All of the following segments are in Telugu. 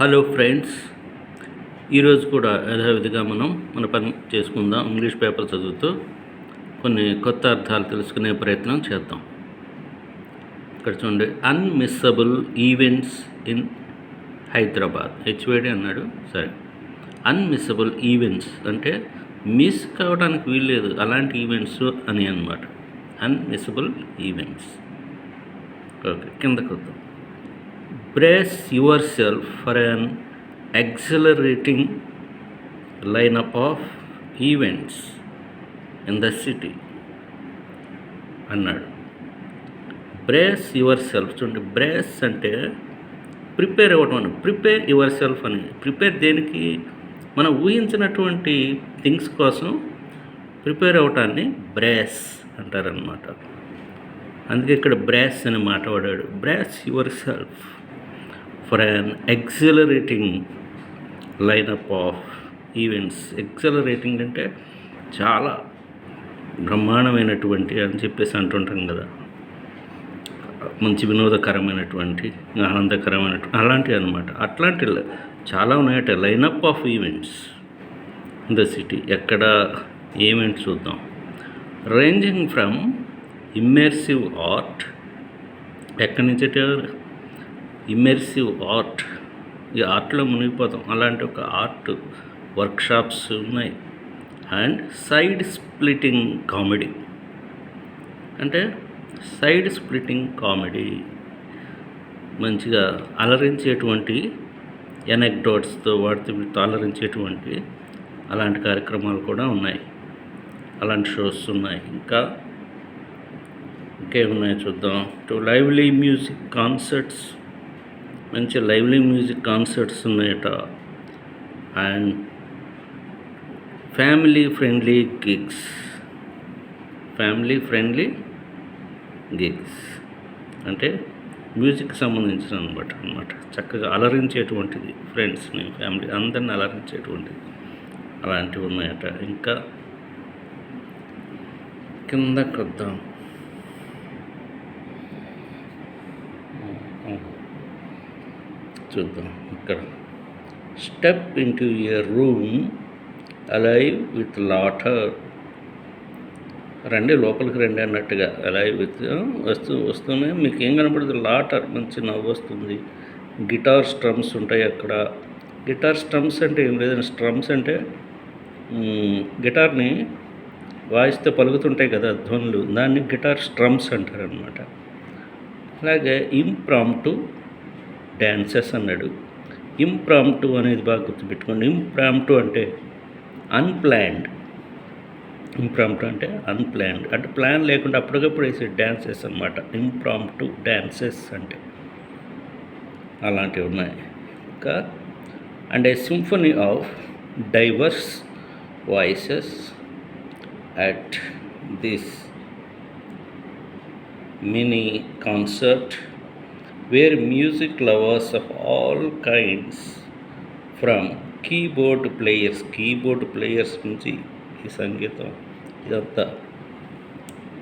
హలో ఫ్రెండ్స్, ఈరోజు కూడా యథావిధిగా మన పని చేసుకుందాం. ఇంగ్లీష్ పేపర్ చదువుతూ కొన్ని కొత్త అర్థాలు తెలుసుకునే ప్రయత్నం చేద్దాం. ఇక్కడ చూడండి, అన్మిస్సబుల్ ఈవెంట్స్ ఇన్ హైదరాబాద్. హెచ్వేడి అన్నాడు. సరే, అన్మిస్సబుల్ ఈవెంట్స్ అంటే మిస్ కావడానికి వీల్లేదు అలాంటి ఈవెంట్స్ అని అన్నమాట. అన్మిస్సబుల్ ఈవెంట్స్. ఓకే, కిందకు వద్దాం. Brace yourself for an exhilarating lineup of events in the city అన్నాడు. Brace your self. చూడండి, బ్రేస్ అంటే ప్రిపేర్ అవ్వటం అని. ప్రిపేర్ యువర్ సెల్ఫ్ అని. ప్రిపేర్ దేనికి? మనం ఊహించినటువంటి థింగ్స్ కోసం ప్రిపేర్ అవ్వటాన్ని బ్రేస్ అంటారనమాట. అందుకే ఇక్కడ బ్రేస్ అని మాట వాడాడు. Brace your self for an ఎక్సలరేటింగ్ lineup of events. ఎక్సలరేటింగ్ అంటే చాలా బ్రహ్మాండమైనటువంటి అని చెప్పేసి అంటుంటాం కదా, మంచి వినోదకరమైనటువంటి, ఆనందకరమైనటువంటి అలాంటివి అనమాట. అట్లాంటి చాలా ఉన్నాయట. Lineup of events in the city. ఎక్కడ ఈవెంట్స్ చూద్దాం. Ranging from immersive art. ఎక్కడి నుంచి? Immersive art. ఈ ఆర్ట్లో మునిగిపోతాం. అలాంటి ఒక ఆర్ట్ వర్క్షాప్స్ ఉన్నాయి. And side splitting comedy. అంటే సైడ్ స్ప్లిటింగ్ కామెడీ, మంచిగా అలరించేటువంటి ఎనెక్డోట్స్తో వీటితో అలరించేటువంటి అలాంటి కార్యక్రమాలు కూడా ఉన్నాయి. అలాంటి షోస్ ఉన్నాయి. ఇంకేమున్నాయో చూద్దాం. Lively music concerts. మంచి లైవ్లీ మ్యూజిక్ కాన్సర్ట్స్ ఉన్నాయట. And family friendly gigs. Family friendly gigs అంటే మ్యూజిక్కి సంబంధించిన అనమాట. చక్కగా అలరించేటువంటిది, ఫ్రెండ్స్ని, ఫ్యామిలీ అందరిని అలరించేటువంటిది అలాంటివి ఉన్నాయట. ఇంకా కిందకి వద్దాం. చూద్దాం. ఇక్కడ step into a room alive with laughter. రండి లోపలికి రండి అన్నట్టుగా. అలైవ్ విత్ వస్తూనే మీకు ఏం కనపడుతుంది? లాటర్. మంచి నవ్వు వస్తుంది. గిటార్ స్ట్రమ్స్ ఉంటాయి అక్కడ. గిటార్ స్ట్రమ్స్ అంటే ఏం లేదండి. స్ట్రమ్స్ అంటే గిటార్ని వాయిస్తే పలుకుతుంటాయి కదా ధ్వనులు, దాన్ని గిటార్ స్ట్రమ్స్ అంటారనమాట. అలాగే ఇంప్రాంప్టు డ్యాన్సెస్ అన్నాడు. ఇంప్రాంప్టు అనేది బాగా గుర్తుపెట్టుకోండి. ఇంప్రాంప్టు అంటే అన్ప్లాన్డ్. ఇంప్రాంప్టు అంటే అన్ప్లాన్డ్, అంటే ప్లాన్ లేకుండా అప్పటికప్పుడు వేసే డ్యాన్సెస్ అనమాట. ఇంప్రాంప్టు డ్యాన్సెస్ అంటే అలాంటివి ఉన్నాయి. ఇంకా and A symphony of divorce voices at this mini concert where music lovers of all kinds from keyboard players నుంచి ఈ సంగీతం ఇదంతా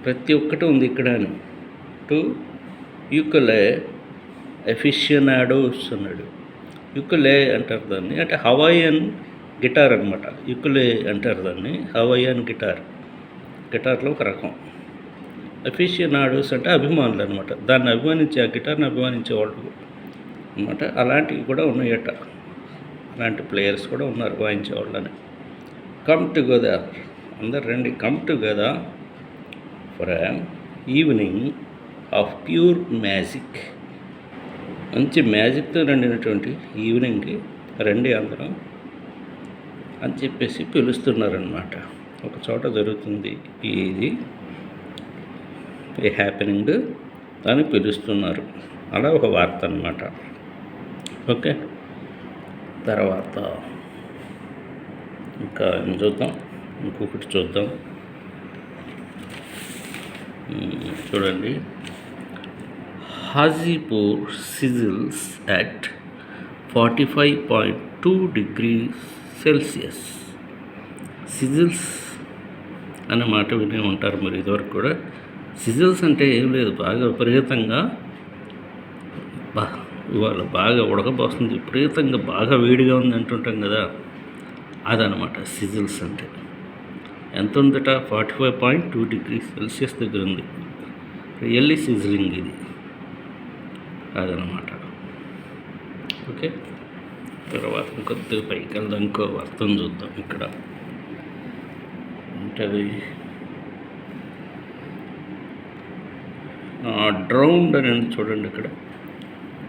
ప్రతి ఒక్కటి ఉంది ఇక్కడ. టు యుకులే ఎఫిషియనాడోస్ అన్నాడు. యుకులే అంటారు దాన్ని, అంటే హవాయియన్ గిటార్ అనమాట. యుకులే అంటారు దాన్ని, హవాయియన్ గిటార్లో ఒక రకం. ఎఫిషియనాడోస్ అంటే అభిమానులు అనమాట. దాన్ని అభిమానించే, ఆ గిటార్ని అభిమానించే వాళ్ళు అనమాట. అలాంటివి కూడా ఉన్నాయట. అలాంటి ప్లేయర్స్ కూడా ఉన్నారు వాయించేవాళ్ళని. కమ్ టుగెదర్, అందరు రండి. Come together for an evening of pure magic. మంచి మ్యాజిక్తో నిండినటువంటి ఈవినింగ్కి రండి అందరం అని చెప్పేసి పిలుస్తున్నారనమాట. ఒక చోట జరుగుతుంది ఇది ఈ హ్యాపెనింగ్, దాన్ని పిలుస్తున్నారు. అలా ఒక వార్త అన్నమాట. ఓకే, తర్వాత ఇంకా చూద్దాం. ఇంకొకటి చూద్దాం. చూడండి, హాజీపూర్ సిజిల్స్ అట్ 45.2 degrees Celsius. సిజిల్స్ అనే మాట వినే ఉంటారు మరి ఇదివరకు కూడా. సిజిల్స్ అంటే ఏం లేదు, బాగా విపరీతంగా ఇవాళ బాగా ఉడకపోస్తుంది, విపరీతంగా బాగా వేడిగా ఉంది అంటుంటాం కదా, అదనమాట సిజిల్స్ అంటే. ఎంత ఉందట? 45.2 డిగ్రీ సెల్సియస్ దగ్గర ఉంది. రియల్లీ సిజిలింగ్ ఇది, అదనమాట. ఓకే, తర్వాత ఇంకొద్దిగా పైకి వెళ్దాం, ఇంకో అర్థం చూద్దాం. ఇక్కడ ఉంటుంది డ్రౌండ్ అని ఉంది చూడండి. ఇక్కడ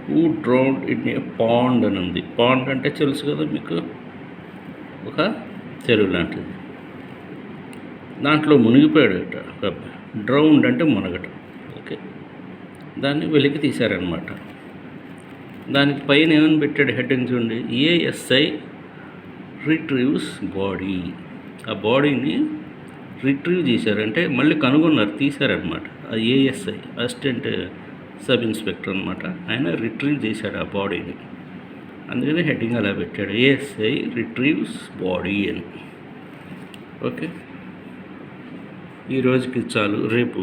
who drowned in a pond అని ఉంది. పాండ్ అంటే తెలుసు కదా మీకు, ఒక చెరువు లాంటిది. దాంట్లో మునిగిపోయాడట ఒక అబ్బాయి. డ్రౌండ్ అంటే మునగట. ఓకే, దాన్ని వెలికి తీశారనమాట. దానికి పైన ఏమని పెట్టాడు హెడ్డింగ్ చూడండి, ఏఎస్ఐ రిట్రీవ్స్ బాడీ. ఆ బాడీని రిట్రీవ్ చేశారంటే మళ్ళీ కనుగొన్నారు, తీశారనమాట. ఆ ఏఎస్ఐ అసిస్టెంట్ సబ్ ఇన్స్పెక్టర్ అనమాట, ఆయన రిట్రీవ్ చేశాడు ఆ బాడీని. అందుకని హెడ్డింగ్ అలా పెట్టాడు, ఏఎస్ఐ రిట్రీవ్స్ బాడీ అని. ఓకే, ఈరోజుకి చాలు, రేపు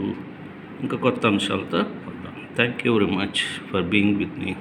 ఇంకా కొత్త అంశాలతో వద్దాం. Thank you very much for being with me.